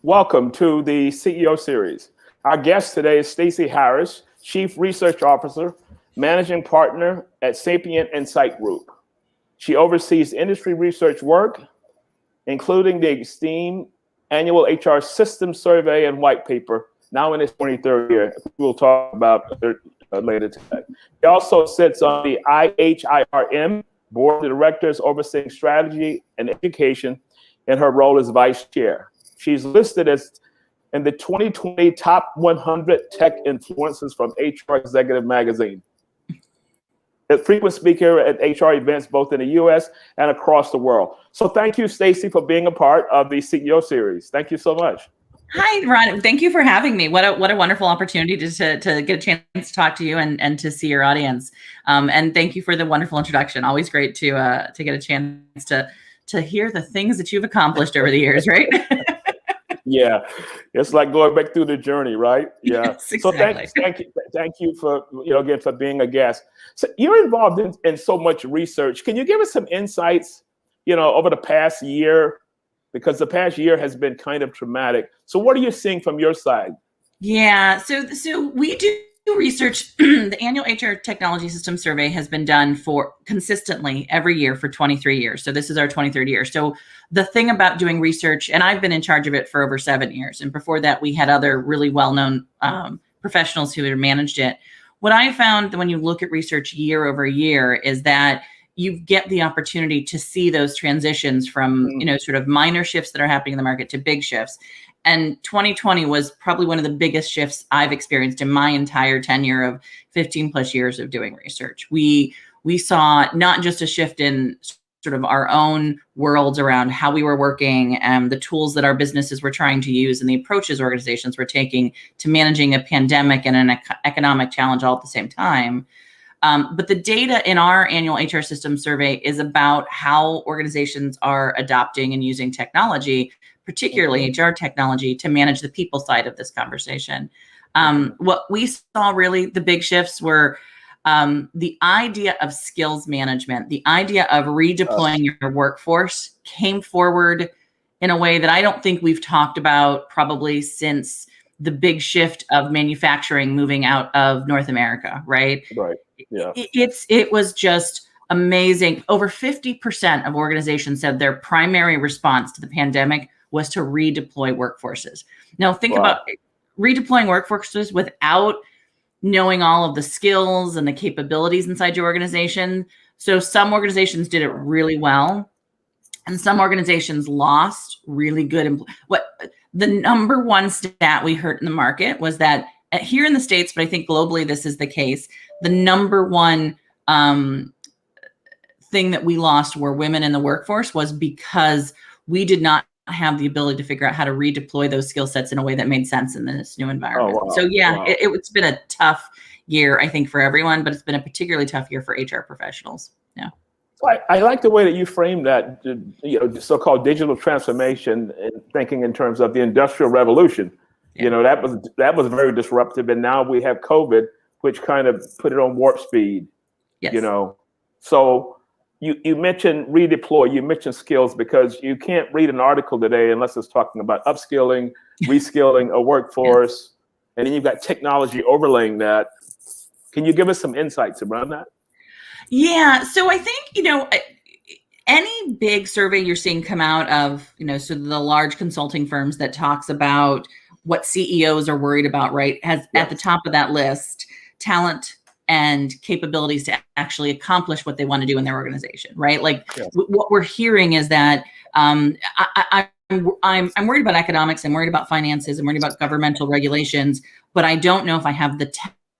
Welcome to the CEO series. Our guest today is Stacey Harris, Chief Research Officer, Managing Partner at Sapient Insights Group. She oversees industry research work, including the esteemed annual HR System Survey and White Paper, now in its 23rd year. We'll talk about it later today. She also sits on the IHIRM Board of Directors, overseeing strategy and education in her role as Vice Chair. She's listed as in the 2020 Top 100 Tech Influencers from HR Executive Magazine. A frequent speaker at HR events both in the US and across the world. So thank you, Stacey, for being a part of the CEO series. Thank you so much. Hi, Ron. Thank you for having me. What a wonderful opportunity to get a chance to talk to you and to see your audience. And thank you for the wonderful introduction. Always great to get a chance to hear the things that you've accomplished over the years, right? Yeah, it's like going back through the journey, right? Yeah. Yes, exactly. So thank you for again for being a guest. So you're involved in so much research. Can you give us some insights, over the past year, because the past year has been kind of traumatic. So what are you seeing from your side? Yeah. So we do research. The annual HR Technology System Survey has been done for consistently every year for 23 years. So this is our 23rd year. So the thing about doing research, and I've been in charge of it for over 7 years. And before that, we had other really well-known professionals who had managed it. What I found when you look at research year over year is that you get the opportunity to see those transitions from, sort of minor shifts that are happening in the market to big shifts. And 2020 was probably one of the biggest shifts I've experienced in my entire tenure of 15 plus years of doing research. We saw not just a shift in sort of our own worlds around how we were working and the tools that our businesses were trying to use and the approaches organizations were taking to managing a pandemic and an economic challenge all at the same time. But the data in our annual HR system survey is about how organizations are adopting and using technology, particularly HR technology, to manage the people side of this conversation. What we saw really, the big shifts were the idea of skills management, the idea of redeploying your workforce came forward in a way that I don't think we've talked about probably since the big shift of manufacturing moving out of North America, right? Right. Yeah. It was just amazing. Over 50% of organizations said their primary response to the pandemic was to redeploy workforces. Now think about redeploying workforces without knowing all of the skills and the capabilities inside your organization. So some organizations did it really well, and some organizations lost really good. The number one stat we heard in the market was that here in the States, but I think globally this is the case, the number one thing that we lost were women in the workforce was because we did not have the ability to figure out how to redeploy those skill sets in a way that made sense in this new environment. Oh, wow. So yeah, it's been a tough year, I think, for everyone, but it's been a particularly tough year for HR professionals. Yeah. So I like the way that you framed that, the so-called digital transformation, and thinking in terms of the Industrial Revolution. Yeah. That was very disruptive, and now we have COVID, which kind of put it on warp speed. Yes. So you mentioned redeploy, you mentioned skills, because you can't read an article today unless it's talking about upskilling, reskilling a workforce, yes. And then you've got technology overlaying that. Can you give us some insights around that? Yeah. So I think, any big survey you're seeing come out of, so the large consulting firms that talks about what CEOs are worried about, right, has at the top of that list, talent and capabilities to actually accomplish what they want to do in their organization, right? Like what we're hearing is that I'm worried about economics, I'm worried about finances, I'm worried about governmental regulations, but I don't know if I have the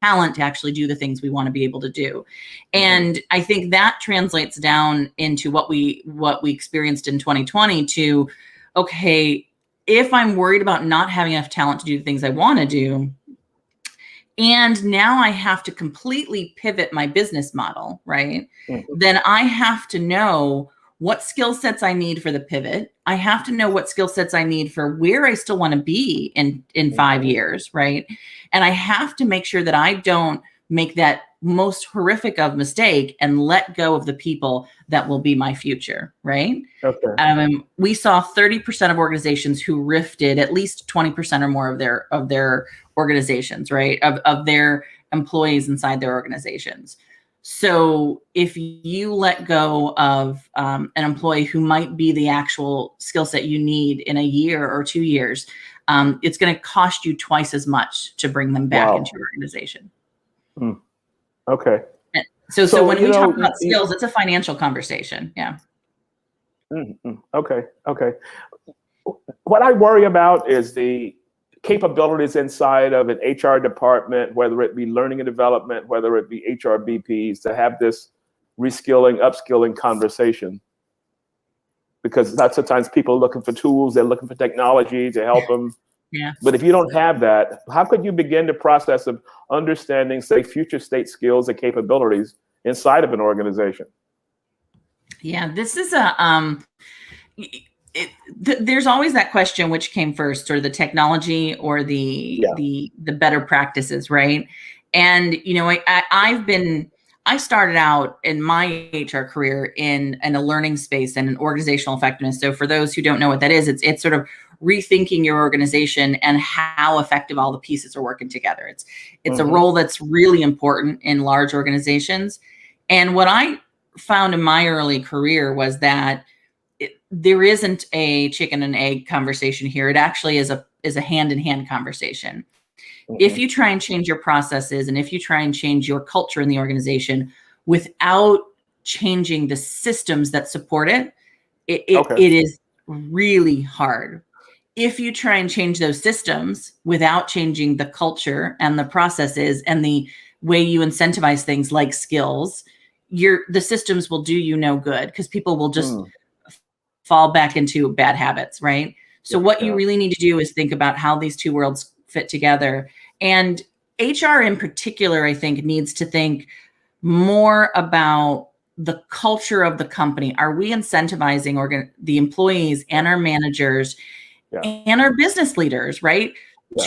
talent to actually do the things we want to be able to do. And I think that translates down into what we experienced in 2020 to, okay, if I'm worried about not having enough talent to do the things I want to do, and now I have to completely pivot my business model, right? Then I have to know what skill sets I need for the pivot. I have to know what skill sets I need for where I still want to be in 5 years, right? And I have to make sure that I don't make that most horrific of mistake and let go of the people that will be my future, right? Okay. We saw 30% of organizations who rifted at least 20% or more of their organizations, right? Of their employees inside their organizations. So if you let go of an employee who might be the actual skill set you need in a year or 2 years, it's going to cost you twice as much to bring them back into your organization. Okay. So when we talk about skills, it's a financial conversation. Yeah. Okay. Okay. What I worry about is the capabilities inside of an HR department, whether it be learning and development, whether it be HR BPs, to have this reskilling, upskilling conversation. Because lots of times people are looking for tools, they're looking for technology to help them. Yeah. But if you don't have that, how could you begin the process of understanding, say, future state skills and capabilities inside of an organization? Yeah, this is there's always that question, which came first, or the technology or the better practices, right? And I started out in my HR career in a learning space and an organizational effectiveness. So for those who don't know what that is, it's sort of rethinking your organization and how effective all the pieces are working together. It's a role that's really important in large organizations. And what I found in my early career was that there isn't a chicken and egg conversation here. It actually is a hand-in-hand conversation. If you try and change your processes and if you try and change your culture in the organization without changing the systems that support it, it is really hard. If you try and change those systems without changing the culture and the processes and the way you incentivize things like skills, the systems will do you no good, because people will just fall back into bad habits, right? So what you really need to do is think about how these two worlds fit together. And HR in particular, I think, needs to think more about the culture of the company. Are we incentivizing the employees and our managers and our business leaders, right,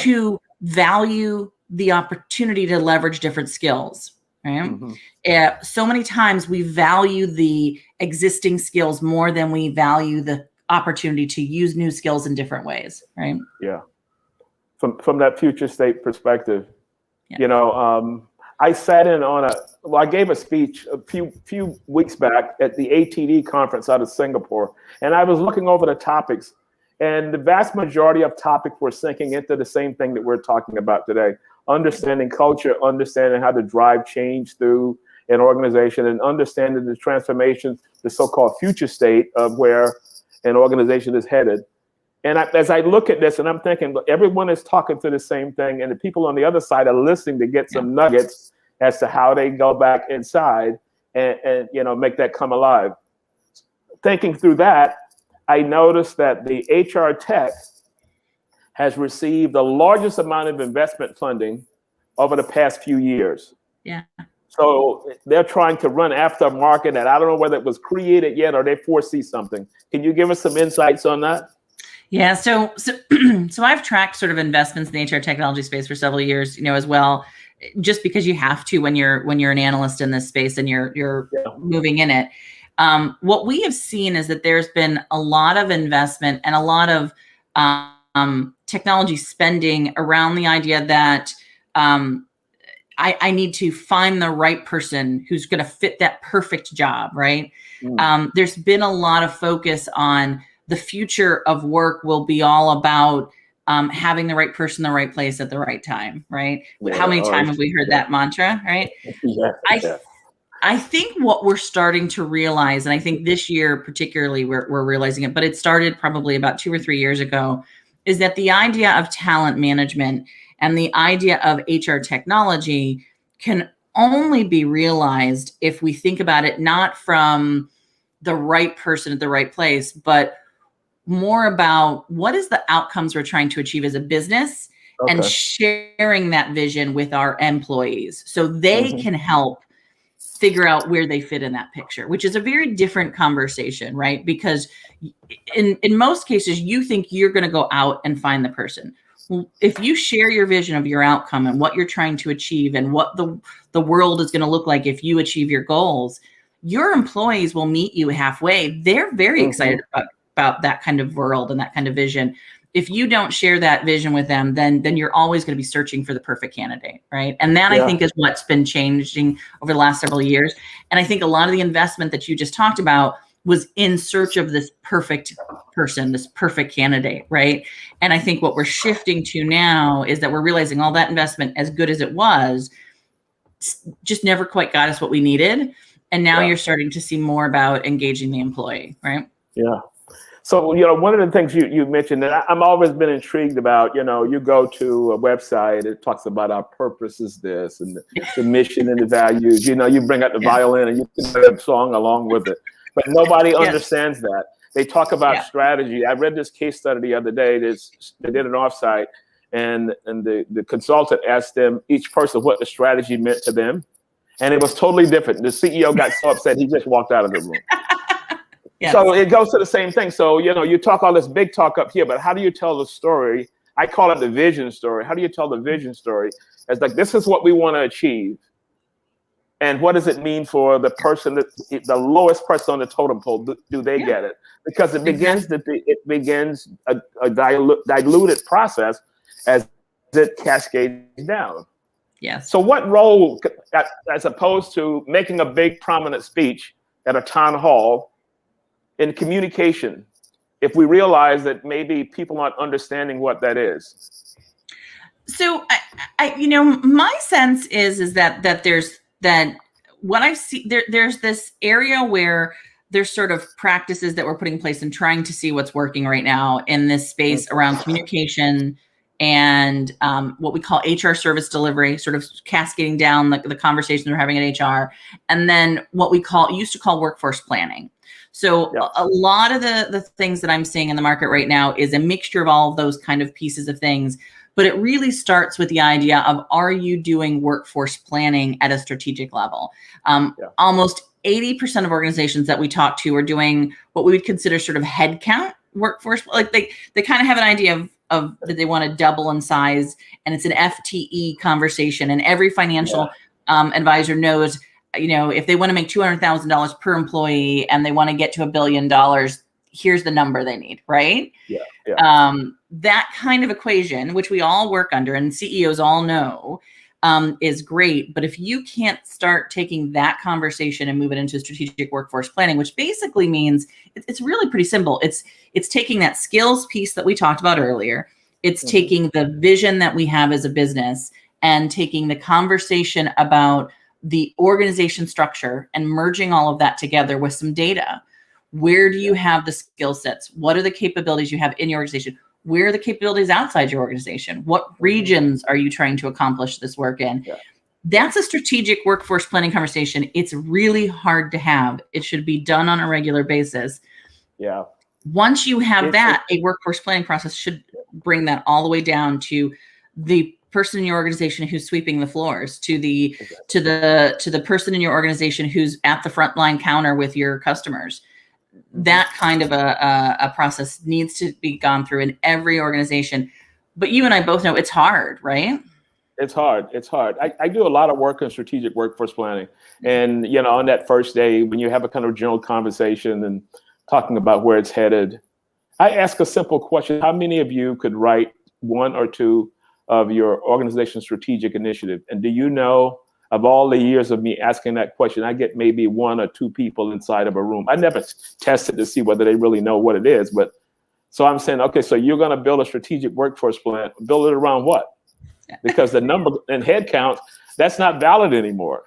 to value the opportunity to leverage different skills? Right? So many times we value the existing skills more than we value the opportunity to use new skills in different ways, right? Yeah. From that future state perspective, I sat in on I gave a speech a few weeks back at the ATD conference out of Singapore, and I was looking over the topics, and the vast majority of topics were sinking into the same thing that we're talking about today. Understanding culture, understanding how to drive change through an organization, and understanding the transformation, the so-called future state of where an organization is headed. And as I look at this, and I'm thinking, everyone is talking to the same thing, and the people on the other side are listening to get some nuggets as to how they go back inside and make that come alive. Thinking through that, I noticed that the HR tech has received the largest amount of investment funding over the past few years. Yeah. So they're trying to run after a market that I don't know whether it was created yet or they foresee something. Can you give us some insights on that? Yeah. So I've tracked sort of investments in the HR technology space for several years, as well, just because you have to when you're an analyst in this space and you're moving in it. What we have seen is that there's been a lot of investment and a lot of technology spending around the idea that I need to find the right person who's going to fit that perfect job, right? There's been a lot of focus on the future of work will be all about having the right person in the right place at the right time, right? How many times have we heard that mantra, right? I think what we're starting to realize, and I think this year particularly we're realizing it, but it started probably about 2 or 3 years ago, is that the idea of talent management and the idea of HR technology can only be realized if we think about it not from the right person at the right place, but more about what is the outcomes we're trying to achieve as a business and sharing that vision with our employees so they can help figure out where they fit in that picture, which is a very different conversation, right? Because in most cases, you think you're going to go out and find the person. if you share your vision of your outcome and what you're trying to achieve and what the world is going to look like if you achieve your goals, your employees will meet you halfway. They're very excited about that kind of world and that kind of vision. If you don't share that vision with them, then you're always going to be searching for the perfect candidate, right? And that I think is what's been changing over the last several years. And I think a lot of the investment that you just talked about was in search of this perfect person, this perfect candidate, right? And I think what we're shifting to now is that we're realizing all that investment, as good as it was, just never quite got us what we needed. And now you're starting to see more about engaging the employee, right? Yeah. So, one of the things you mentioned that I'm always been intrigued about, you go to a website, it talks about our purpose is this and the mission and the values, you bring out the violin and you can play a song along with it, but nobody understands that. They talk about strategy. I read this case study the other day. They did an offsite and the consultant asked them, each person, what the strategy meant to them. And it was totally different. The CEO got so upset, he just walked out of the room. Yes. So it goes to the same thing. So, you talk all this big talk up here, but how do you tell the story? I call it the vision story. How do you tell the vision story? It's like, this is what we want to achieve. And what does it mean for the person, the lowest person on the totem pole? Do they get it? Because it begins a diluted process as it cascades down. Yes. So what role, as opposed to making a big prominent speech at a town hall, in communication, if we realize that maybe people aren't understanding what that is? So my sense is that there's that what I've seen there's this area where there's sort of practices that we're putting in place and trying to see what's working right now in this space around communication and what we call HR service delivery, sort of cascading down the conversations we're having at HR, and then what we used to call workforce planning. So a lot of the things that I'm seeing in the market right now is a mixture of all of those kind of pieces of things. But it really starts with the idea of, are you doing workforce planning at a strategic level? Almost 80% of organizations that we talk to are doing what we would consider sort of headcount workforce. Like they kind of have an idea of that they want to double in size, and it's an FTE conversation. And every financial advisor knows, if they want to make $200,000 per employee and they want to get to $1 billion, here's the number they need, right? That kind of equation, which we all work under and CEOs all know, is great. But if you can't start taking that conversation and move it into strategic workforce planning, which basically means it's really pretty simple. It's taking that skills piece that we talked about earlier. It's taking the vision that we have as a business and taking the conversation about the organization structure and merging all of that together with some data. Where do you have the skill sets? What are the capabilities you have in your organization? Where are the capabilities outside your organization? What regions are you trying to accomplish this work in? That's a strategic workforce planning conversation. It's really hard to have. It should be done on a regular basis. Once you have that, a workforce planning process should bring that all the way down to the person in your organization who's sweeping the floors, to the person in your organization who's at the frontline counter with your customers. That kind of a process needs to be gone through in every organization. But you and I both know it's hard, right? It's hard. I do a lot of work on strategic workforce planning. And, on that first day, when you have a kind of general conversation and talking about where it's headed, I ask a simple question. How many of you could write one or two of your organization's strategic initiative? And do you know, of all the years of me asking that question, I get maybe one or two people inside of a room. I never tested to see whether they really know what it is. But so I'm saying, okay, so you're going to build a strategic workforce plan. Build it around what? Because the number and head count, that's not valid anymore.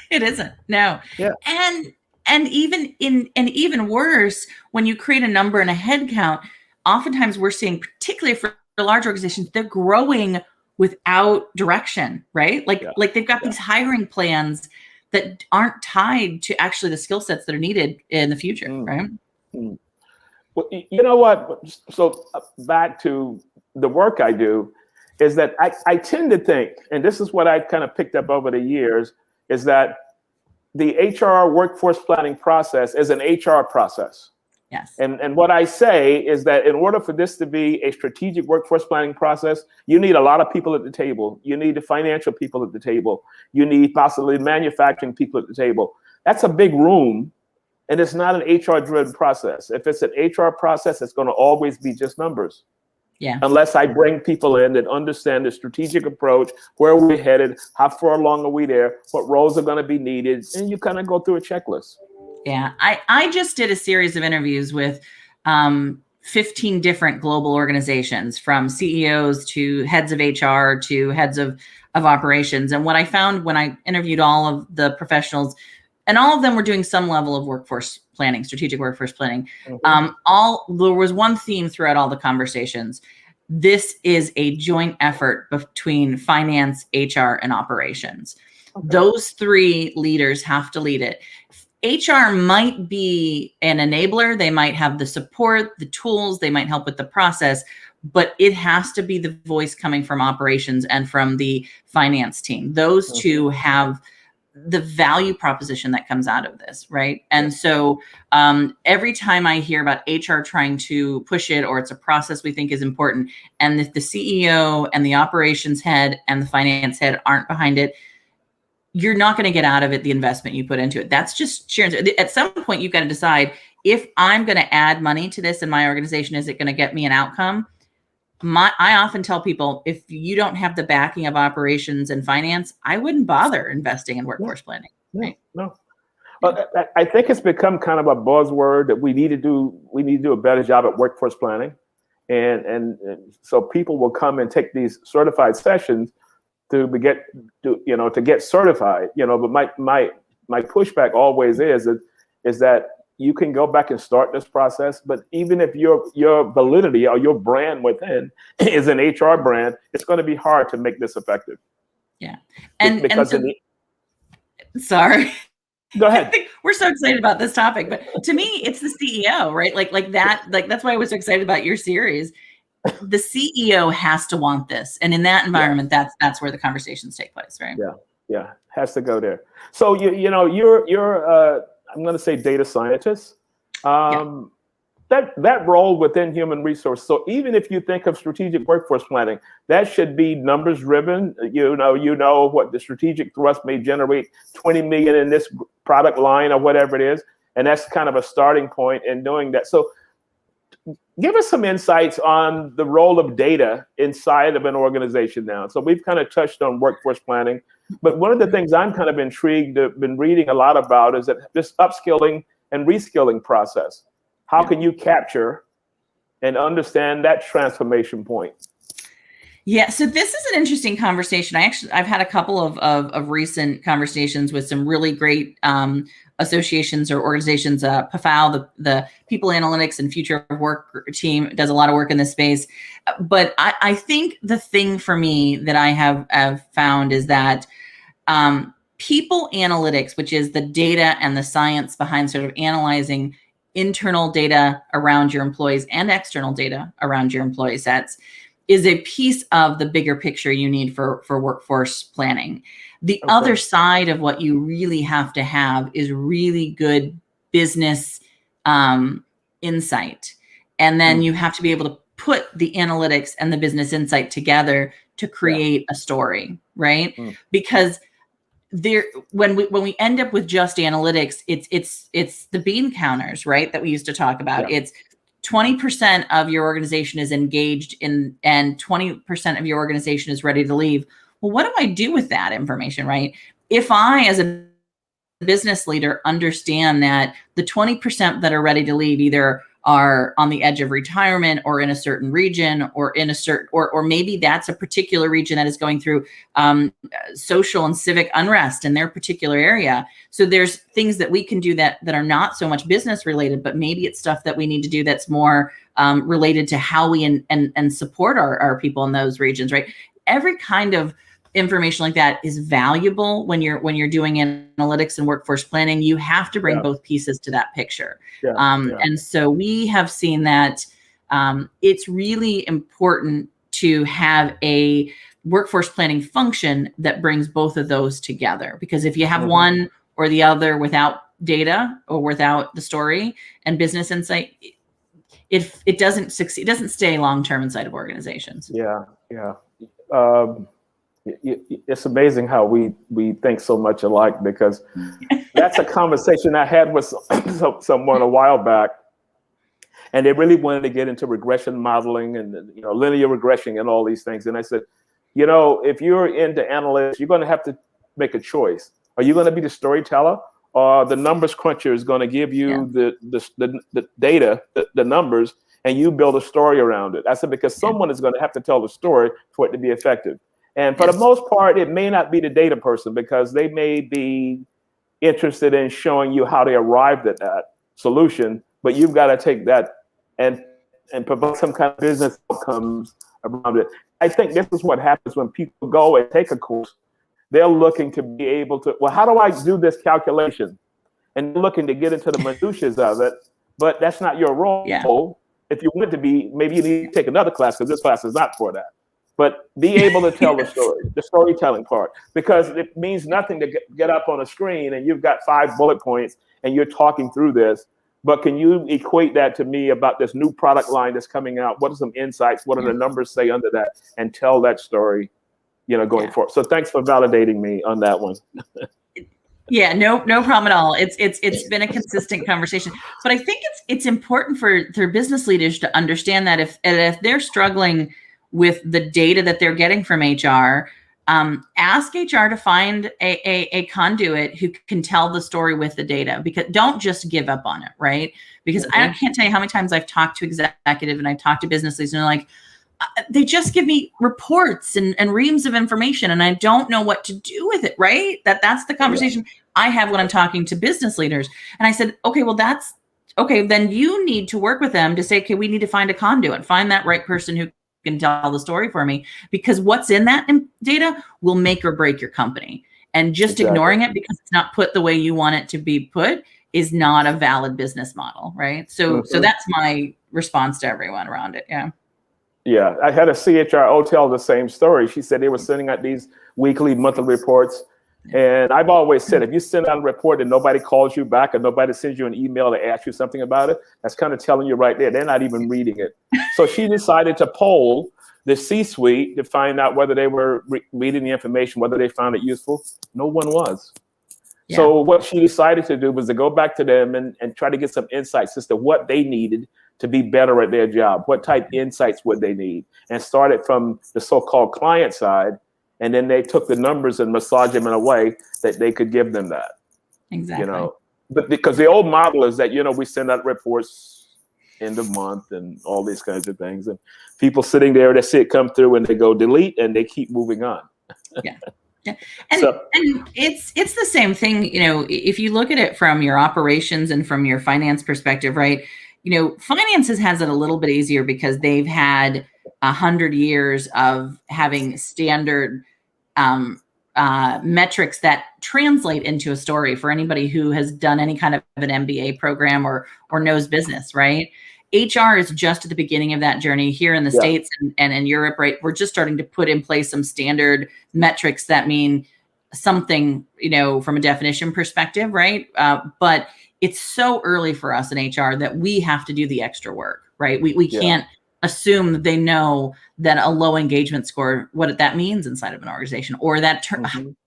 It isn't. No. And even worse, when you create a number and a head count, oftentimes we're seeing, particularly for large organizations, they're growing without direction, right? Like they've got these hiring plans that aren't tied to actually the skill sets that are needed in the future, right? Well, you know what? So back to the work I do, is that I tend to think, and this is what I've kind of picked up over the years, is that the HR workforce planning process is an HR process. Yes. And what I say is that in order for this to be a strategic workforce planning process, you need a lot of people at the table. You need the financial people at the table. You need possibly manufacturing people at the table. That's a big room, and it's not an HR-driven process. If it's an HR process, it's going to always be just numbers. Yeah. Unless I bring people in that understand the strategic approach, where we're headed, how far along are we there, what roles are going to be needed, and you kind of go through a checklist. Yeah, I just did a series of interviews with 15 different global organizations, from CEOs to heads of HR to heads of operations. And what I found when I interviewed all of the professionals, and all of them were doing some level of workforce planning, strategic workforce planning, there was one theme throughout all the conversations. This is a joint effort between finance, HR, and operations. Okay. Those three leaders have to lead it. HR might be an enabler. They might have the support, the tools, they might help with the process, but it has to be the voice coming from operations and from the finance team. Those two have the value proposition that comes out of this, right? And so every time I hear about HR trying to push it, or it's a process we think is important, and if the CEO and the operations head and the finance head aren't behind it, you're not going to get out of it the investment you put into it. That's just sheer. At some point, you've got to decide, if I'm going to add money to this in my organization, is it going to get me an outcome? I often tell people, if you don't have the backing of operations and finance, I wouldn't bother investing in workforce planning. Right? No. Well, I think it's become kind of a buzzword that we need to do a better job at workforce planning, and so people will come and take these certified sessions to get certified, but my pushback always is that you can go back and start this process, but even if your validity or your brand within is an HR brand, it's going to be hard to make this effective. Yeah. Sorry. Go ahead. We're so excited about this topic, but to me, it's the CEO, right? Like that's why I was so excited about your series. The CEO has to want this, and in that environment, that's where the conversations take place, right? Yeah, has to go there. So you're I'm going to say data scientist. That role within human resource. So even if you think of strategic workforce planning, that should be numbers driven. You know what the strategic thrust may generate 20 million in this product line or whatever it is, and that's kind of a starting point in doing that. So give us some insights on the role of data inside of an organization now. So we've kind of touched on workforce planning, but one of the things I'm kind of intrigued, been reading a lot about, is that this upskilling and reskilling process. How can you capture and understand that transformation point? Yeah, so this is an interesting conversation. I've had a couple of recent conversations with some really great associations or organizations. PAFAL, the People Analytics and Future of Work team, does a lot of work in this space. But I think the thing for me that I have found is that people analytics, which is the data and the science behind sort of analyzing internal data around your employees and external data around your employee sets, is a piece of the bigger picture you need for workforce planning. The other side of what you really have to have is really good business insight. And then you have to be able to put the analytics and the business insight together to create a story, right? Because when we end up with just analytics, it's the bean counters, right? That we used to talk about. It's 20% of your organization is engaged in, and 20% of your organization is ready to leave. Well, what do I do with that information, right? If I, as a business leader, understand that the 20% that are ready to leave either are on the edge of retirement, or in a certain region, or in a certain, or maybe that's a particular region that is going through social and civic unrest in their particular area. So there's things that we can do that are not so much business related, but maybe it's stuff that we need to do that's more related to how we and support our people in those regions, right? Every kind of information like that is valuable when you're doing analytics and workforce planning. You have to bring both pieces to that picture. And so we have seen that it's really important to have a workforce planning function that brings both of those together. Because if you have one or the other without data or without the story and business insight, it doesn't succeed. It doesn't stay long-term inside of organizations. Yeah. It's amazing how we think so much alike, because that's a conversation I had with someone a while back, and they really wanted to get into regression modeling and linear regression and all these things. And I said, if you're into analytics, you're going to have to make a choice. Are you going to be the storyteller, or the numbers cruncher is going to give you the data, the numbers, and you build a story around it? I said, because someone is going to have to tell the story for it to be effective. And for the most part, it may not be the data person, because they may be interested in showing you how they arrived at that solution, but you've got to take that and provide some kind of business outcomes around it. I think this is what happens when people go and take a course. They're looking to be able to, well, how do I do this calculation? And looking to get into the minutiae of it, but that's not your role. Yeah. If you want it to be, maybe you need to take another class, because this class is not for that. But be able to tell the story, the storytelling part, because it means nothing to get up on a screen and you've got 5 bullet points and you're talking through this. But can you equate that to me about this new product line that's coming out? What are some insights? What do the numbers say under that? And tell that story, going forward. So thanks for validating me on that one. Yeah, no problem at all. It's been a consistent conversation, but I think it's important for their business leaders to understand that if they're struggling with the data that they're getting from HR, ask HR to find a conduit who can tell the story with the data, because don't just give up on it, right? Because I can't tell you how many times I've talked to executive and I've talked to business leaders and they're like, they just give me reports and reams of information and I don't know what to do with it, right? That's the conversation I have when I'm talking to business leaders. And I said, okay, well, that's okay. Then you need to work with them to say, okay, we need to find a conduit, find that right person who can tell the story for me, because what's in that data will make or break your company. And just ignoring it because it's not put the way you want it to be put is not a valid business model, right? So that's my response to everyone around it. Yeah. Yeah, I had a CHRO tell the same story. She said they were sending out these weekly, monthly reports. And I've always said, if you send out a report and nobody calls you back or nobody sends you an email to ask you something about it, that's kind of telling you right there, they're not even reading it. So she decided to poll the C-suite to find out whether they were reading the information, whether they found it useful. No one was. Yeah. So what she decided to do was to go back to them and try to get some insights as to what they needed to be better at their job. What type of insights would they need? And started from the so-called client side. And then they took the numbers and massaged them in a way that they could give them that. Exactly. But because the old model is that, we send out reports end of month and all these kinds of things. And people sitting there, they see it come through and they go delete and they keep moving on. Yeah. And it's the same thing, if you look at it from your operations and from your finance perspective, right? Finances has it a little bit easier because they've had 100 years of having standard metrics that translate into a story for anybody who has done any kind of an MBA program or knows business, right? HR is just at the beginning of that journey here in the States and in Europe, right? We're just starting to put in place some standard metrics that mean something, from a definition perspective, right? But it's so early for us in HR that we have to do the extra work, right? We can't assume that they know that a low engagement score, what that means inside of an organization, or that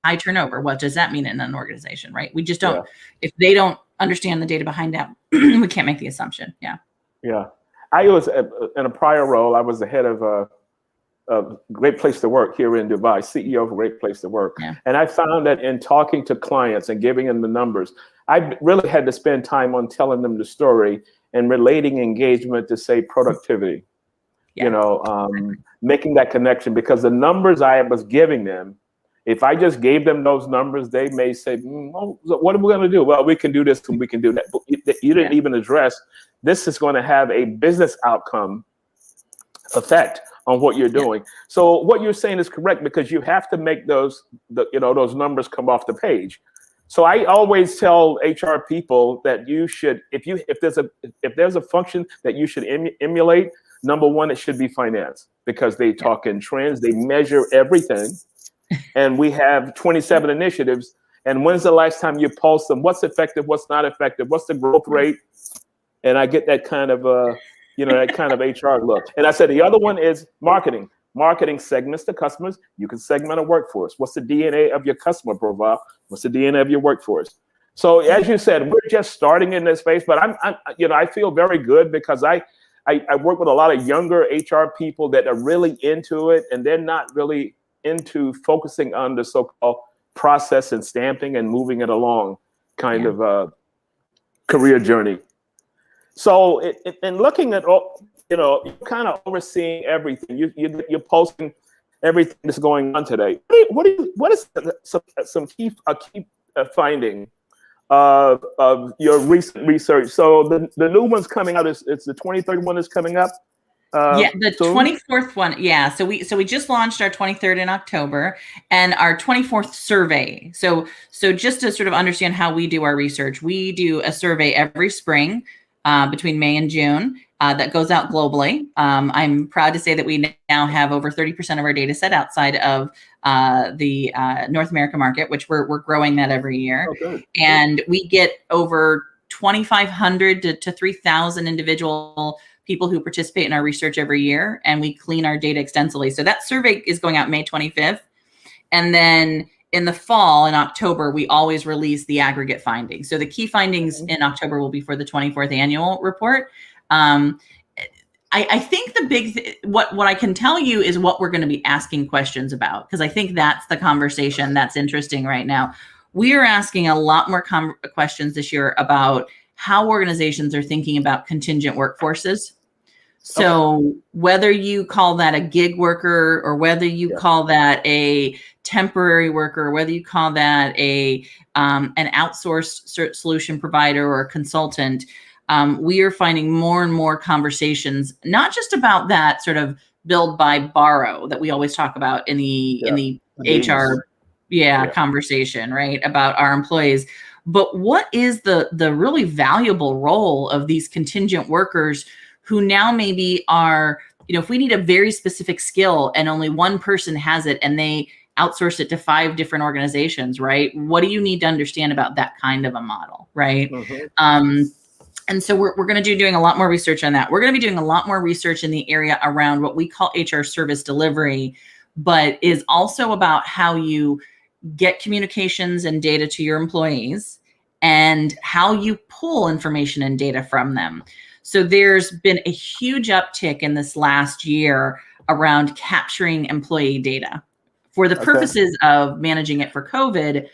high turnover, what does that mean in an organization, right? We just don't, if they don't understand the data behind that, we can't make the assumption. Yeah. Yeah. I was in a prior role, I was the head of a Great Place to Work here in Dubai, CEO of a Great Place to Work. Yeah. And I found that in talking to clients and giving them the numbers, I really had to spend time on telling them the story and relating engagement to, say, productivity. Making that connection, because the numbers I was giving them, if I just gave them those numbers, they may say, what are we going to do? Well, we can do this and we can do that. But you didn't even address, this is going to have a business outcome effect on what you're doing. So what you're saying is correct, because you have to make those numbers come off the page. So I always tell HR people that you should, if there's a function that you should emulate, number one, it should be finance, because they talk in trends, they measure everything. And we have 27 initiatives. And when's the last time you pulse them? What's effective? What's not effective? What's the growth rate? And I get that kind of, that kind of HR look. And I said, the other one is marketing. Marketing segments the customers. You can segment a workforce. What's the DNA of your customer profile? What's the DNA of your workforce? So as you said, we're just starting in this space, but I feel very good because I work with a lot of younger HR people that are really into it, and they're not really into focusing on the so-called process and stamping and moving it along kind of career journey. So in looking at all, you're kind of overseeing everything. You're posting everything that's going on today. What is some key finding of your recent research? So the new one's coming out. It's the 23rd one is coming up. The soon? 24th one. Yeah. So we just launched our 23rd in October, and our 24th survey. So just to sort of understand how we do our research, we do a survey every spring between May and June that goes out globally. I'm proud to say that we now have over 30% of our data set outside of the North America market, which we're growing that every year. Okay. And we get over 2,500 to 3,000 individual people who participate in our research every year, and we clean our data extensively. So that survey is going out May 25th. And then in the fall, in October, we always release the aggregate findings. So the key findings in October will be for the 24th annual report. I think the big, what I can tell you is what we're going to be asking questions about, because I think that's the conversation that's interesting right now. We are asking a lot more questions this year about how organizations are thinking about contingent workforces. So whether you call that a gig worker, or whether you call that a temporary worker, or whether you call that an outsourced solution provider or a consultant, we are finding more and more conversations, not just about that sort of build, buy, borrow that we always talk about in the HR conversation, right, about our employees. But what is the really valuable role of these contingent workers who now maybe are, if we need a very specific skill and only one person has it and they outsource it to 5 different organizations, right? What do you need to understand about that kind of a model, right? And so we're going to be doing a lot more research on that. We're going to be doing a lot more research in the area around what we call HR service delivery, but is also about how you get communications and data to your employees and how you pull information and data from them. So there's been a huge uptick in this last year around capturing employee data for the purposes of managing it for COVID.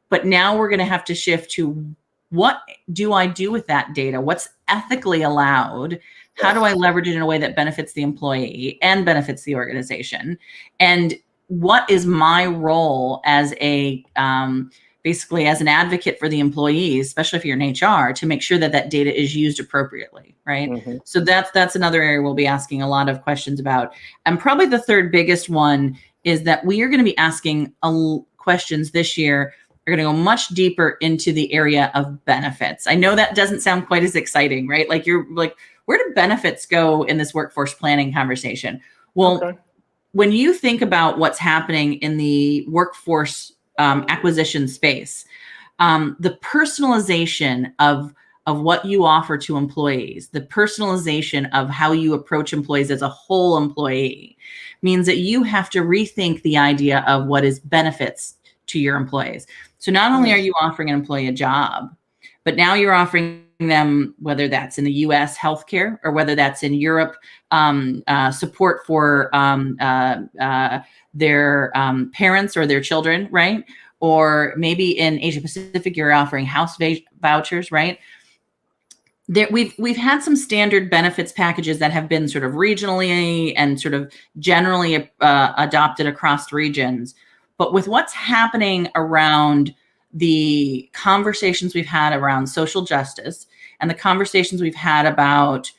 But now we're going to have to shift to, what do I do with that data? What's ethically allowed? How do I leverage it in a way that benefits the employee and benefits the organization? And what is my role as basically as an advocate for the employees, especially if you're in HR, to make sure that that data is used appropriately, right? So that's another area we'll be asking a lot of questions about. And probably the third biggest one is that we are going to be asking questions this year. We're going to go much deeper into the area of benefits. I know that doesn't sound quite as exciting, right? Like you're like, where do benefits go in this workforce planning conversation? Well, when you think about what's happening in the workforce acquisition space, the personalization of what you offer to employees, the personalization of how you approach employees as a whole employee, means that you have to rethink the idea of what is benefits to your employees. So not only are you offering an employee a job, but now you're offering them, whether that's in the US healthcare or whether that's in Europe, support for their parents or their children, right? Or maybe in Asia Pacific, you're offering house vouchers, right? We've had some standard benefits packages that have been sort of regionally and sort of generally adopted across regions. But with what's happening around the conversations we've had around social justice and the conversations we've had about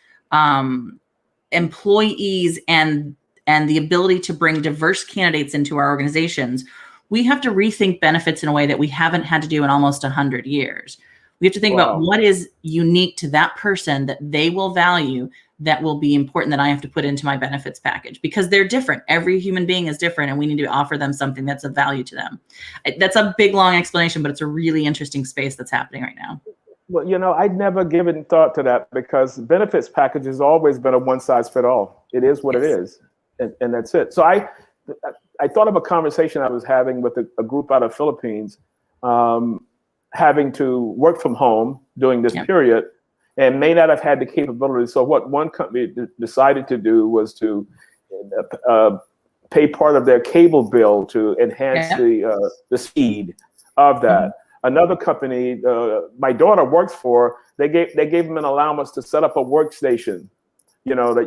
employees and the ability to bring diverse candidates into our organizations, we have to rethink benefits in a way that we haven't had to do in almost 100 years. We have to think about what is unique to that person that they will value that will be important that I have to put into my benefits package, because they're different. Every human being is different, and we need to offer them something that's of value to them. That's a big, long explanation, but it's a really interesting space that's happening right now. Well, I'd never given thought to that, because benefits package has always been a one size fit all. It is what it is, and that's it. So I thought of a conversation I was having with a group out of Philippines, having to work from home during this period, and may not have had the capability. So what one company decided to do was to pay part of their cable bill to enhance the speed of that. Another company my daughter works for, they gave them an allowance to set up a workstation.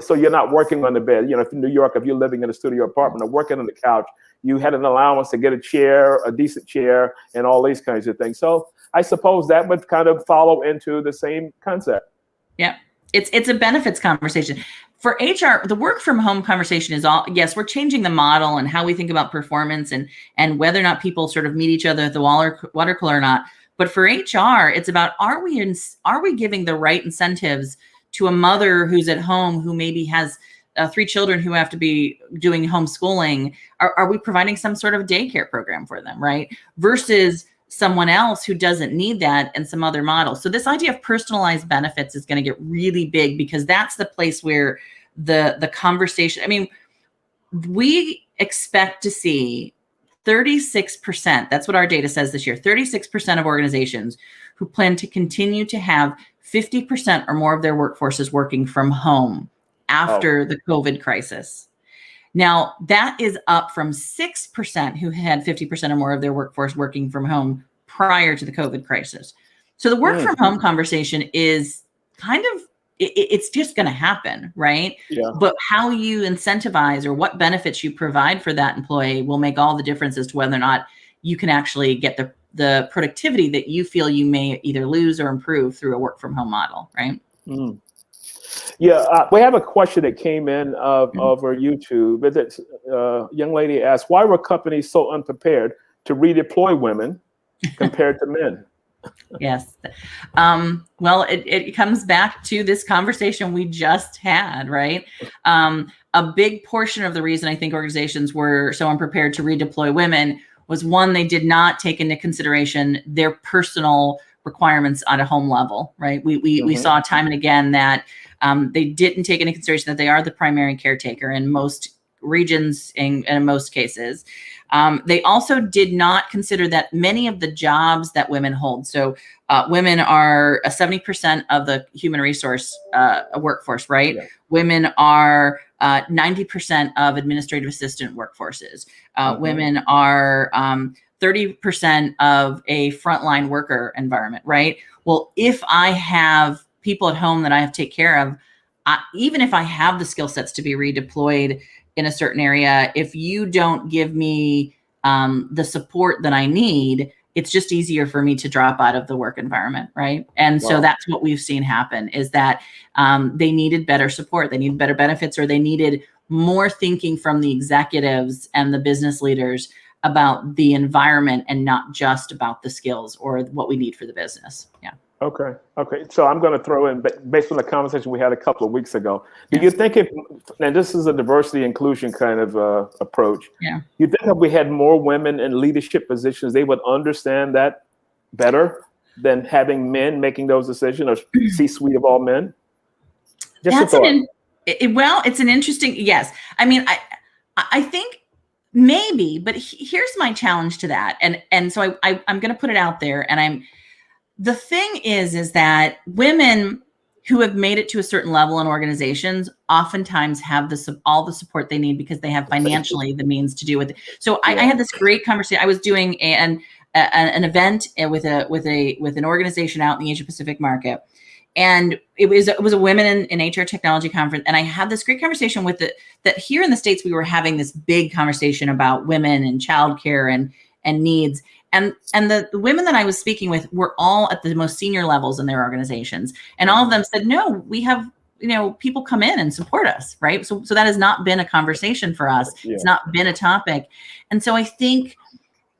So you're not working on the bed. If in New York, if you're living in a studio apartment or working on the couch, you had an allowance to get a chair, a decent chair, and all these kinds of things. So I suppose that would kind of follow into the same concept. Yeah, it's a benefits conversation. For HR, the work from home conversation is all, yes, we're changing the model and how we think about performance and whether or not people sort of meet each other at the water cooler or not. But for HR, it's about, are we giving the right incentives to a mother who's at home who maybe has 3 children who have to be doing homeschooling? Are we providing some sort of daycare program for them, right? Versus someone else who doesn't need that and some other model. So this idea of personalized benefits is going to get really big, because that's the place where the conversation, I mean, we expect to see 36%, that's what our data says this year, 36% of organizations who plan to continue to have 50% or more of their workforces working from home after the COVID crisis. Now, that is up from 6% who had 50% or more of their workforce working from home prior to the COVID crisis. So the work from home conversation is kind of, it's just going to happen, right? Yeah. But how you incentivize or what benefits you provide for that employee will make all the difference as to whether or not you can actually get the productivity that you feel you may either lose or improve through a work from home model, right? Yeah, we have a question that came in over YouTube. It's, young lady asked, why were companies so unprepared to redeploy women compared to men? Yes. Well, it comes back to this conversation we just had, right? A big portion of the reason I think organizations were so unprepared to redeploy women was, one, they did not take into consideration their personal requirements on a home level, right? We saw time and again that they didn't take into consideration that they are the primary caretaker in most regions and in most cases. They also did not consider that many of the jobs that women hold. So women are 70% of the human resource workforce, right? Yeah. Women are 90% of administrative assistant workforces. Women are 30% of a frontline worker environment, right? Well, if I have people at home that I have to take care of, even if I have the skill sets to be redeployed in a certain area, if you don't give me the support that I need, it's just easier for me to drop out of the work environment, right? And so that's what we've seen happen, is that they needed better support, they needed better benefits, or they needed more thinking from the executives and the business leaders about the environment and not just about the skills or what we need for the business. Yeah. Okay. So I'm going to throw in, based on the conversation we had a couple of weeks ago, do you think and this is a diversity inclusion kind of approach. Yeah. You think if we had more women in leadership positions, they would understand that better than having men making those decisions, or C-suite of all men? Just a thought. Well, it's an interesting, yes. I mean, I think maybe, but here's my challenge to that. And so I'm going to put it out there, and the thing is that women who have made it to a certain level in organizations oftentimes have all the support they need because they have financially the means to do it. So I had this great conversation. I was doing an event with an organization out in the Asia Pacific market, and it was a women in HR technology conference. And I had this great conversation with that here in the States, we were having this big conversation about women and childcare and needs. And the women that I was speaking with were all at the most senior levels in their organizations. And all of them said, no, we have, people come in and support us, right? So that has not been a conversation for us. Yeah. It's not been a topic. And so I think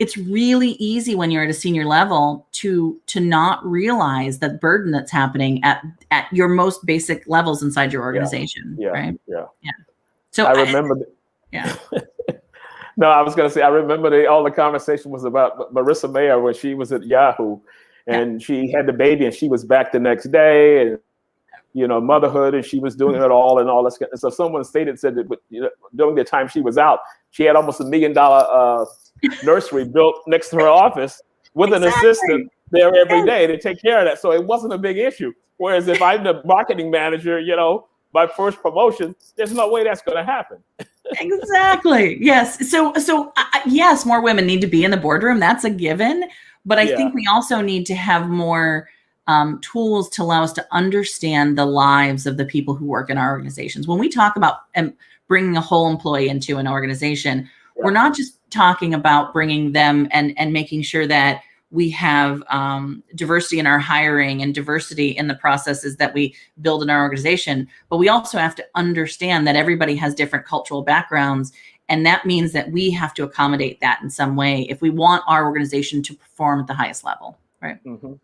it's really easy when you're at a senior level to not realize the burden that's happening at your most basic levels inside your organization, right? Yeah. So I remember. Yeah. No, I was going to say, I remember all the conversation was about Marissa Mayer when she was at Yahoo, and she had the baby, and she was back the next day, and motherhood, and she was doing it all and all this. And so someone said that during the time she was out, she had almost $1 million nursery built next to her office with an assistant there every day to take care of that. So it wasn't a big issue. Whereas if I'm the marketing manager, my first promotion, there's no way that's going to happen. Exactly. Yes. So yes, more women need to be in the boardroom. That's a given. But I think we also need to have more tools to allow us to understand the lives of the people who work in our organizations. When we talk about bringing a whole employee into an organization, we're not just talking about bringing them and making sure that we have diversity in our hiring and diversity in the processes that we build in our organization. But we also have to understand that everybody has different cultural backgrounds. And that means that we have to accommodate that in some way if we want our organization to perform at the highest level, right? Mm-hmm.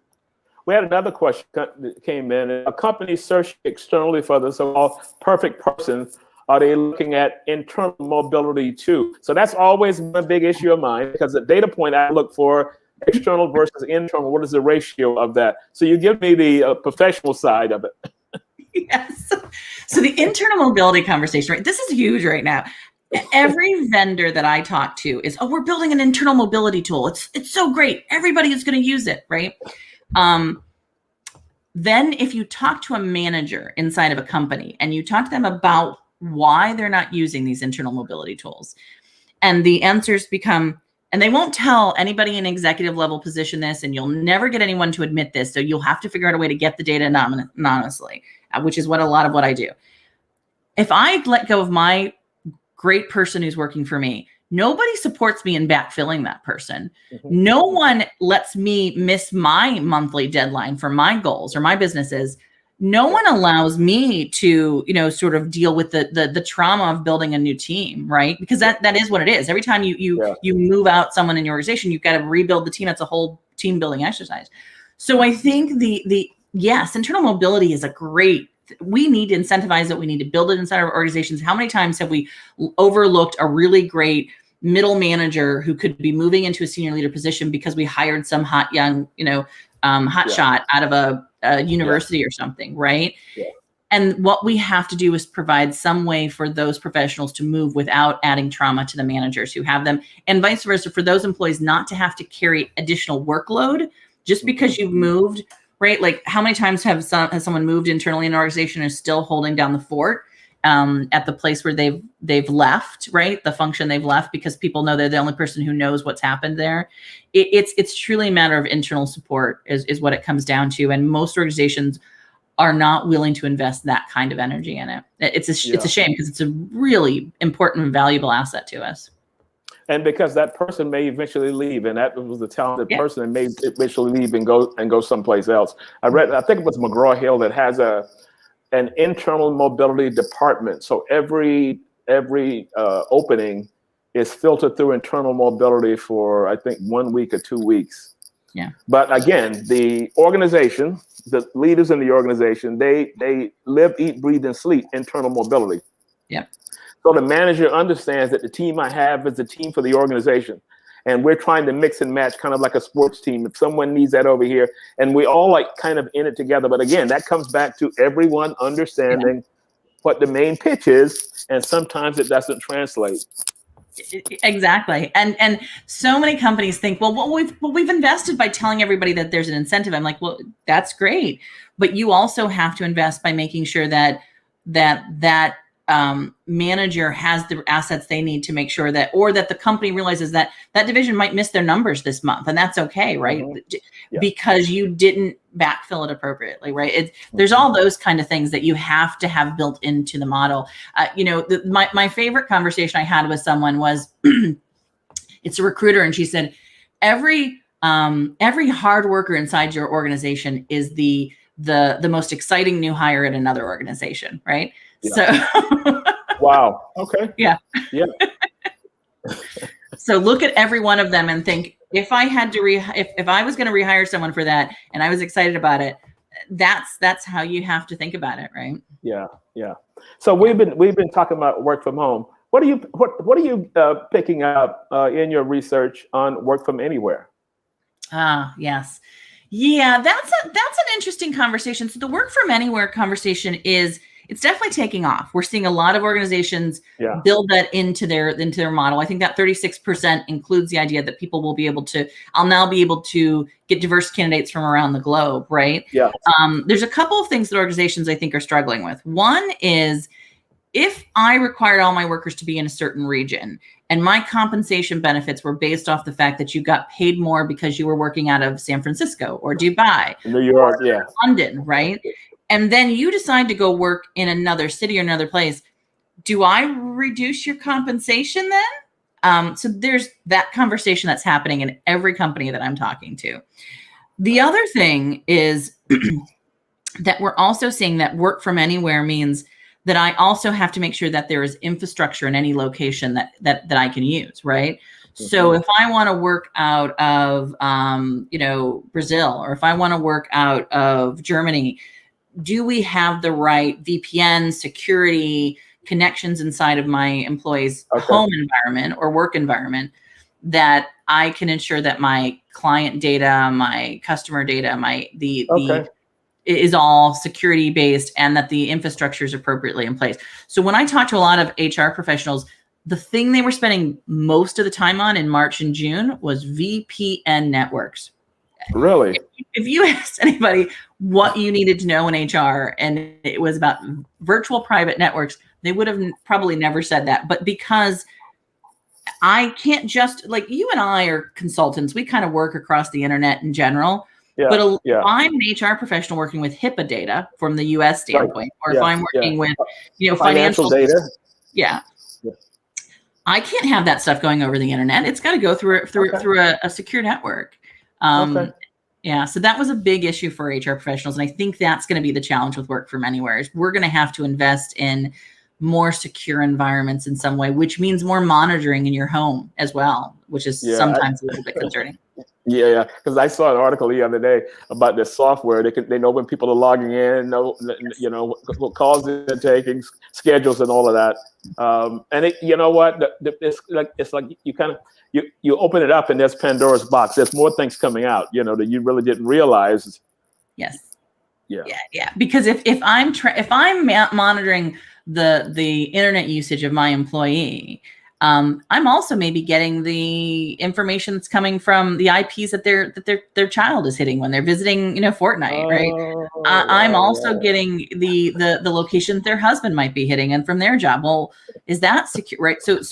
We had another question that came in. A company searching externally for the so-called perfect person, are they looking at internal mobility too? So that's always a big issue of mine, because the data point I look for, external versus internal, what is the ratio of that? So you give me the professional side of it. Yes. So the internal mobility conversation, right? This is huge right now. Every vendor that I talk to is, we're building an internal mobility tool. It's so great. Everybody is going to use it, right? Then if you talk to a manager inside of a company and you talk to them about why they're not using these internal mobility tools, and the answers become, and they won't tell anybody in executive level position this, and you'll never get anyone to admit this. So you'll have to figure out a way to get the data anonymously, which is what a lot of what I do. If I let go of my great person who's working for me, nobody supports me in backfilling that person. Mm-hmm. No one lets me miss my monthly deadline for my goals or my businesses. No one allows me to, sort of deal with the trauma of building a new team, right? Because that is what it is. Every time you move out someone in your organization, you've got to rebuild the team. It's a whole team building exercise. So I think yes, internal mobility is we need to incentivize it. We need to build it inside our organizations. How many times have we overlooked a really great middle manager who could be moving into a senior leader position because we hired some hot young, shot out of a university or something, right? Yeah. And what we have to do is provide some way for those professionals to move without adding trauma to the managers who have them, and vice versa, for those employees not to have to carry additional workload just because you've moved, right? Like, how many times has someone moved internally in an organization and is still holding down the fort at the place where they've left, right? The function they've left, because people know they're the only person who knows what's happened there. It's truly a matter of internal support is what it comes down to. And most organizations are not willing to invest that kind of energy in it. It's a shame, because it's a really important and valuable asset to us. And because that person may eventually leave, and that was the talented person, and may eventually leave and go someplace else. I think it was McGraw-Hill that has an internal mobility department. So every opening is filtered through internal mobility for, I think, 1 week or 2 weeks. Yeah. But again, the organization, the leaders in the organization, they live, eat, breathe, and sleep internal mobility. Yeah. So the manager understands that the team I have is the team for the organization. And we're trying to mix and match, kind of like a sports team. If someone needs that over here, and we all kind of in it together. But again, that comes back to everyone understanding what the main pitch is. And sometimes it doesn't translate. Exactly. And so many companies think, well, we've invested by telling everybody that there's an incentive. I'm like, well, that's great. But you also have to invest by making sure that manager has the assets they need to make sure that the company realizes that division might miss their numbers this month, and that's okay, right? Mm-hmm. Because you didn't backfill it appropriately, right? There's all those kind of things that you have to have built into the model. My favorite conversation I had with someone was, it's a recruiter, and she said, every hard worker inside your organization is the most exciting new hire at another organization, right? Yeah. So wow. Okay. Yeah. Yeah. So look at every one of them and think, if I had to if I was going to rehire someone for that and I was excited about it, that's how you have to think about it, right? Yeah, yeah. So we've been talking about work from home. What are you picking up in your research on work from anywhere? Yes. Yeah, that's an interesting conversation. So the work from anywhere conversation it's definitely taking off. We're seeing a lot of organizations build that into their model. I think that 36% includes the idea that people will be able to, I'll now be able to get diverse candidates from around the globe, right? Yeah. There's a couple of things that organizations I think are struggling with. One is, if I required all my workers to be in a certain region and my compensation benefits were based off the fact that you got paid more because you were working out of San Francisco or Dubai, New York, or London, right? And then you decide to go work in another city or another place, do I reduce your compensation then? So there's that conversation that's happening in every company that I'm talking to. The other thing is that we're also seeing that work from anywhere means that I also have to make sure that there is infrastructure in any location that I can use, right? Mm-hmm. So if I want to work out of, Brazil, or if I want to work out of Germany, do we have the right VPN security connections inside of my employees' home environment or work environment that I can ensure that my client data, my customer data, the is all security based and that the infrastructure is appropriately in place. So when I talk to a lot of HR professionals, the thing they were spending most of the time on in March and June was VPN networks. Really? If you asked anybody what you needed to know in HR and it was about virtual private networks, they would have probably never said that. But because I can't just, like, you and I are consultants, we kind of work across the internet in general. Yeah, but if I'm an HR professional working with HIPAA data from the US standpoint, or if I'm working with, financial data. Yeah. I can't have that stuff going over the internet. It's got to go through a secure network. Yeah. So that was a big issue for HR professionals. And I think that's going to be the challenge with work from anywhere is we're going to have to invest in more secure environments in some way, which means more monitoring in your home as well, which is sometimes a little bit concerning. Yeah. Because I saw an article the other day about this software. They know when people are logging in, what calls they're taking, schedules, and all of that. And it's like you kind of you open it up and there's Pandora's box. There's more things coming out, that you really didn't realize. Yes. Yeah. Because if I'm monitoring the internet usage of my employee, I'm also maybe getting the information that's coming from the IPs that their child is hitting when they're visiting, Fortnite, right? I'm also getting the location that their husband might be hitting and from their job. Well, is that secure, right? So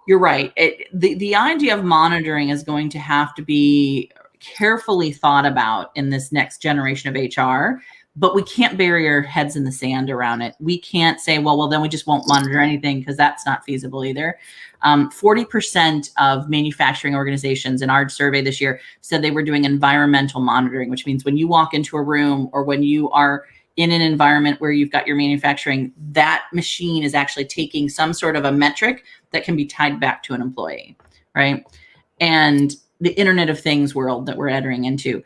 you're right. The idea of monitoring is going to have to be carefully thought about in this next generation of HR. But we can't bury our heads in the sand around it. We can't say, well, then we just won't monitor anything, because that's not feasible either. 40% of manufacturing organizations in our survey this year said they were doing environmental monitoring, which means when you walk into a room or when you are in an environment where you've got your manufacturing, that machine is actually taking some sort of a metric that can be tied back to an employee, right? And the Internet of Things world that we're entering into.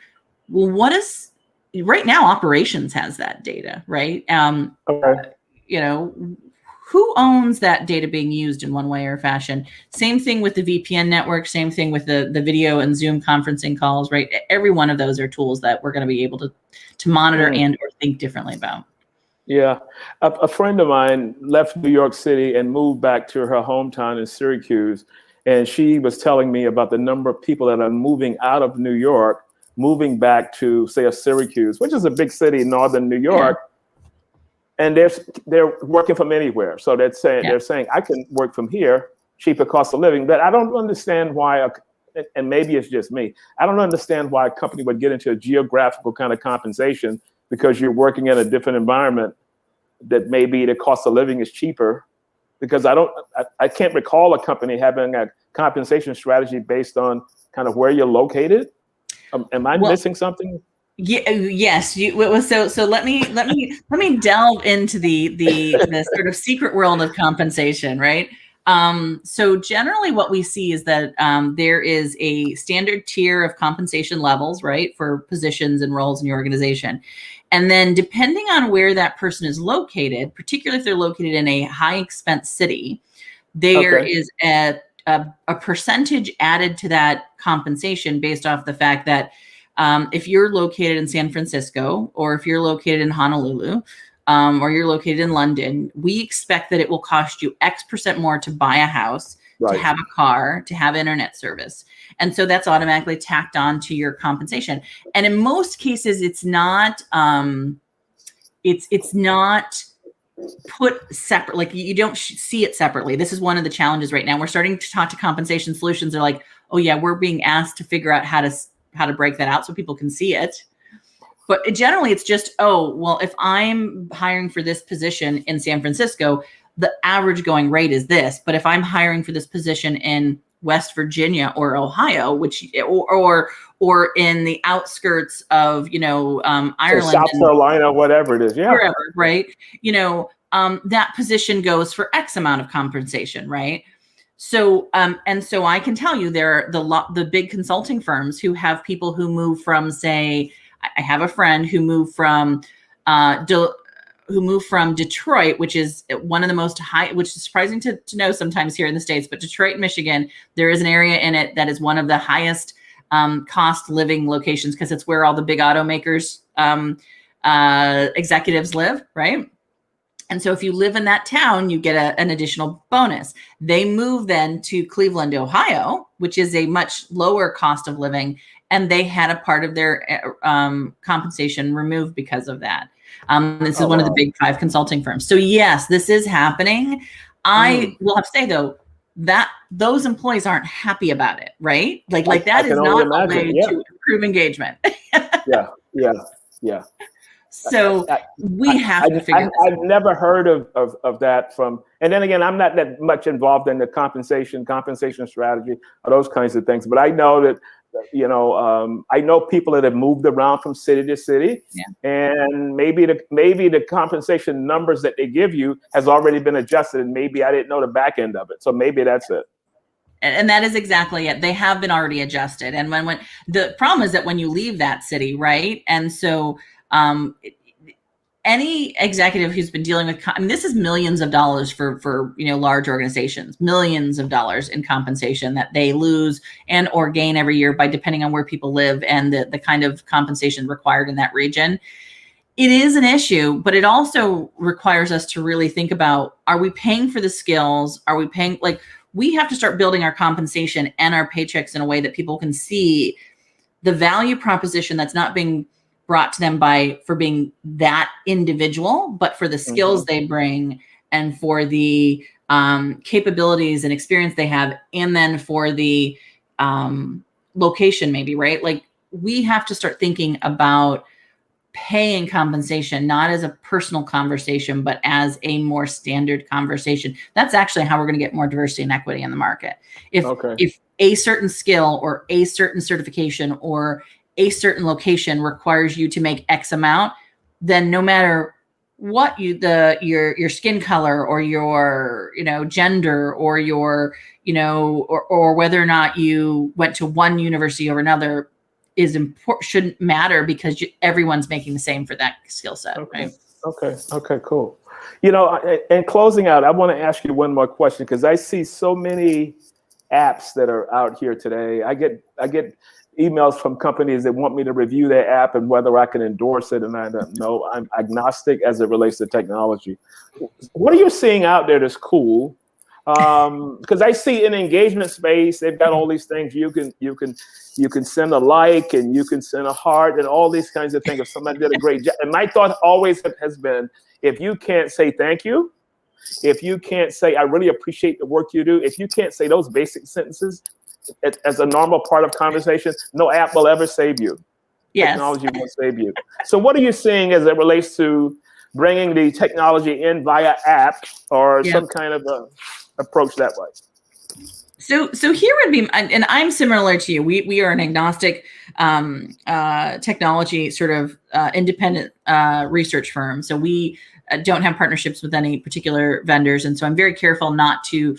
Well, right now, operations has that data, right? Who owns that data being used in one way or fashion? Same thing with the VPN network, same thing with the video and Zoom conferencing calls, right? Every one of those are tools that we're going to be able to monitor and or think differently about. Yeah. A friend of mine left New York City and moved back to her hometown in Syracuse. And she was telling me about the number of people that are moving out of New York, moving back to, say, a Syracuse, which is a big city in northern New York, and they're working from anywhere. So they're saying I can work from here, cheaper cost of living. But I don't understand why, and maybe it's just me, I don't understand why a company would get into a geographical kind of compensation because you're working in a different environment that maybe the cost of living is cheaper. Because I can't recall a company having a compensation strategy based on kind of where you're located. Am I missing something? Yeah. Yes. So let me delve into the sort of secret world of compensation, right? So generally what we see is that there is a standard tier of compensation levels, right, for positions and roles in your organization. And then depending on where that person is located, particularly if they're located in a high expense city, there is a percentage added to that compensation based off the fact that if you're located in San Francisco, or if you're located in Honolulu, or you're located in London, we expect that it will cost you X% more to buy a house, to have a car, to have internet service. And so that's automatically tacked on to your compensation. And in most cases, it's not it's not put separate, like you don't see it separately. This is one of the challenges right now. We're starting to talk to compensation solutions. They're like, oh yeah, we're being asked to figure out how to break that out so people can see it. But generally it's just, oh, well, if I'm hiring for this position in San Francisco, the average going rate is this. But if I'm hiring for this position in West Virginia or Ohio, which or in the outskirts of Ireland, South Carolina, whatever it is, wherever, right? That position goes for X amount of compensation, right? So and so I can tell you there are the big consulting firms who have people who move from, say, I have a friend who moved from Detroit, which is one of the most high, which is surprising to know sometimes here in the States, but Detroit, Michigan, there is an area in it that is one of the highest cost living locations because it's where all the big automakers executives live, right? And so if you live in that town, you get an additional bonus. They move then to Cleveland, Ohio, which is a much lower cost of living, and they had a part of their compensation removed because of that. This is one of the big 5 consulting firms. So yes, this is happening. I will have to say though, that those employees aren't happy about it, right? Like that is not a way to improve engagement. Yeah. So we have to figure this out. I've never heard of that from, and then again, I'm not that much involved in the compensation strategy or those kinds of things, but I know that, I know people that have moved around from city to city, and maybe the compensation numbers that they give you has already been adjusted, and maybe I didn't know the back end of it. So maybe that's it. And that is exactly it. They have been already adjusted. And when the problem is that when you leave that city, right? And so any executive who's been dealing with, this is millions of dollars for large organizations, millions of dollars in compensation that they lose and or gain every year by depending on where people live and the kind of compensation required in that region. It is an issue, but it also requires us to really think about, are we paying for the skills? Are we paying, we have to start building our compensation and our paychecks in a way that people can see the value proposition that's not being brought to them for being that individual, but for the skills they bring and for the capabilities and experience they have, and then for the location maybe, right? Like we have to start thinking about paying compensation, not as a personal conversation, but as a more standard conversation. That's actually how we're going to get more diversity and equity in the market. If a certain skill or a certain certification or a certain location requires you to make X amount, then no matter what your skin color or your gender or your or whether or not you went to one university over another is important, shouldn't matter, because everyone's making the same for that skill set. Right? Okay, cool. In closing out, I want to ask you one more question, because I see so many apps that are out here today. I get emails from companies that want me to review their app and whether I can endorse it, and I don't know. I'm agnostic as it relates to technology. What are you seeing out there that's cool? Because I see in engagement space, they've got all these things. You can send a like, and you can send a heart, and all these kinds of things. If somebody did a great job, and my thought always has been, if you can't say thank you, if you can't say I really appreciate the work you do, if you can't say those basic sentences as a normal part of conversation, no app will ever save you. Yes. Technology will save you. So what are you seeing as it relates to bringing the technology in via app or some kind of approach that way? So here would be, and I'm similar to you. We are an agnostic technology sort of independent research firm. So we don't have partnerships with any particular vendors, and so I'm very careful not to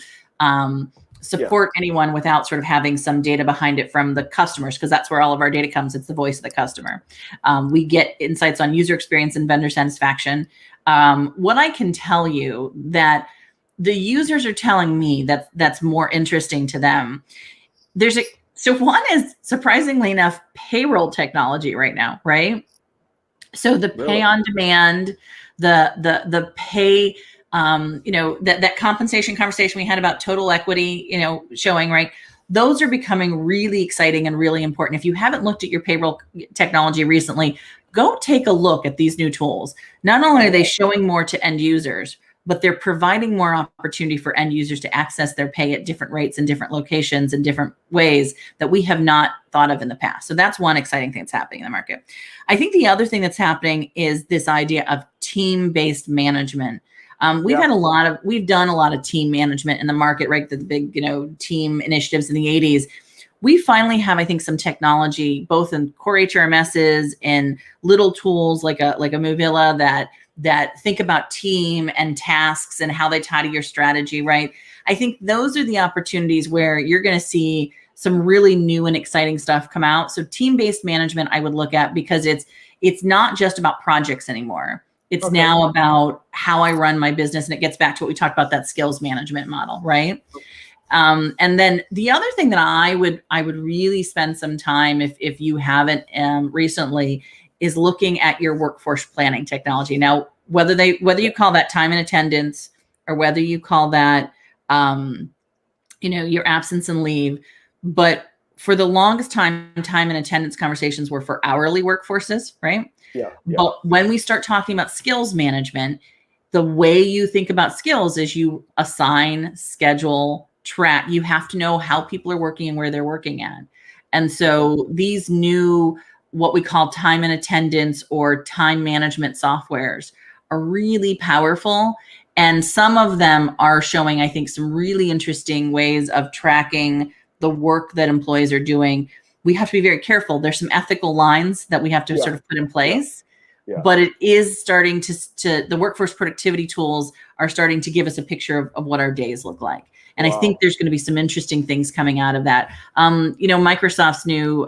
support anyone without sort of having some data behind it from the customers, because that's where all of our data comes. It's the voice of the customer. We get insights on user experience and vendor satisfaction. What I can tell you that the users are telling me that that's more interesting to them. So one is, surprisingly enough, payroll technology right now, right? So the pay on demand, the pay, that compensation conversation we had about total equity, showing, right? Those are becoming really exciting and really important. If you haven't looked at your payroll technology recently, go take a look at these new tools. Not only are they showing more to end users, but they're providing more opportunity for end users to access their pay at different rates in different locations in different ways that we have not thought of in the past. So that's one exciting thing that's happening in the market. I think the other thing that's happening is this idea of team-based management. We've done a lot of team management in the market, right? The big, team initiatives in the 80s. We finally have, I think, some technology, both in core HRMSs and little tools like a Movilla that think about team and tasks and how they tie to your strategy, right? I think those are the opportunities where you're going to see some really new and exciting stuff come out. So team-based management, I would look at, because it's not just about projects anymore. It's now about how I run my business. And it gets back to what we talked about, that skills management model, right? And then the other thing that I would really spend some time, if you haven't recently, is looking at your workforce planning technology. Now, whether you call that time and attendance, or whether you call that, your absence and leave, but for the longest time and attendance conversations were for hourly workforces, right? Yeah. But when we start talking about skills management, the way you think about skills is you assign, schedule, track. You have to know how people are working and where they're working at. And so these new, what we call time and attendance or time management softwares, are really powerful. And some of them are showing, I think, some really interesting ways of tracking the work that employees are doing. We have to be very careful. There's some ethical lines that we have to sort of put in place. But it is starting to the workforce productivity tools are starting to give us a picture of what our days look like. And I think there's going to be some interesting things coming out of that. Microsoft's new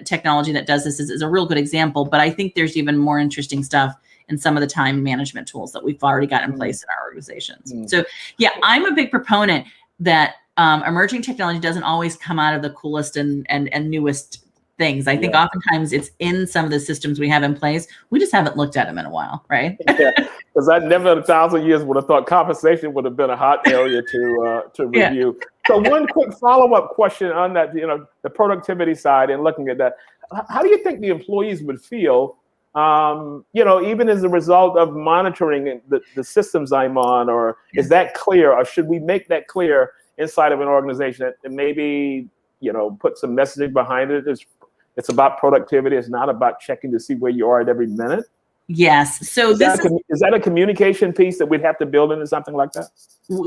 technology that does this is a real good example, but I think there's even more interesting stuff in some of the time management tools that we've already got in place in our organizations. So I'm a big proponent that emerging technology doesn't always come out of the coolest and newest things. I think oftentimes it's in some of the systems we have in place. We just haven't looked at them in a while, right? Because I never in 1,000 years would have thought compensation would have been a hot area to review. So one quick follow-up question on that, the productivity side and looking at that. How do you think the employees would feel, even as a result of monitoring the systems I'm on, or is that clear, or should we make that clear inside of an organization that maybe, put some messaging behind it? It's about productivity. It's not about checking to see where you are at every minute. Yes. So is that a communication piece that we'd have to build into something like that?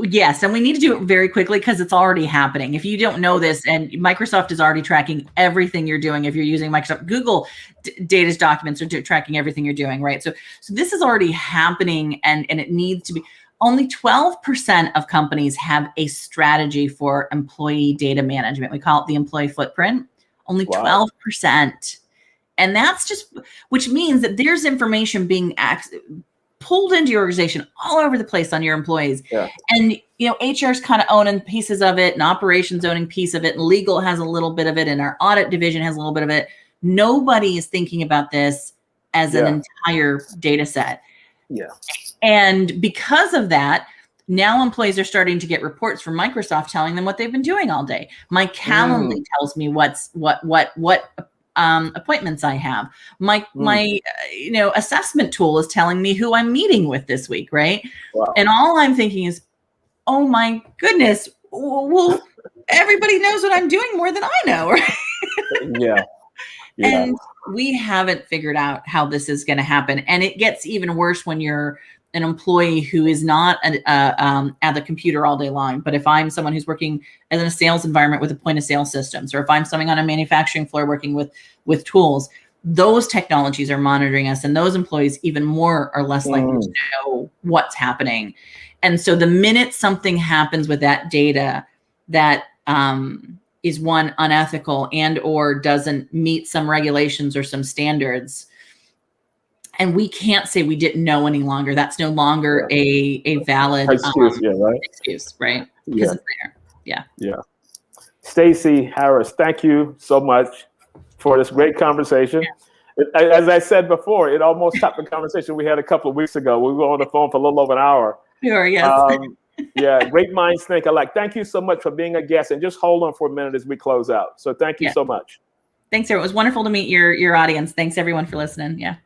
Yes. And we need to do it very quickly because it's already happening. If you don't know this, and Microsoft is already tracking everything you're doing. If you're using Microsoft, Google data's documents are tracking everything you're doing, right? So this is already happening, and it needs to be. Only 12% of companies have a strategy for employee data management. We call it the employee footprint. Only 12%. And that's just, which means that there's information being pulled into your organization all over the place on your employees. And, HR's kind of owning pieces of it, and operations owning piece of it, and legal has a little bit of it, and our audit division has a little bit of it. Nobody is thinking about this as an entire data set. And because of that, now employees are starting to get reports from Microsoft telling them what they've been doing all day. My Calendly tells me what appointments I have. My assessment tool is telling me who I'm meeting with this week, right? And all I'm thinking is, oh my goodness, well, everybody knows what I'm doing more than I know, right? And we haven't figured out how this is going to happen. And it gets even worse when you're an employee who is not at the computer all day long. But if I'm someone who's working in a sales environment with a point of sale systems, or if I'm someone on a manufacturing floor working with tools, those technologies are monitoring us, and those employees even more or less likely to know what's happening. And so the minute something happens with that data that is one, unethical and or doesn't meet some regulations or some standards, and we can't say we didn't know any longer, that's no longer a valid excuse, excuse, right? Because it's there. Yeah. Stacey Harris, thank you so much for this great conversation. As I said before, it almost topped the conversation we had a couple of weeks ago. We were on the phone for a little over an hour. Sure, yes. Yeah, great minds think alike. Thank you so much for being a guest, and just hold on for a minute as we close out. So thank you so much. Thanks, sir. It was wonderful to meet your audience. Thanks everyone for listening. Yeah.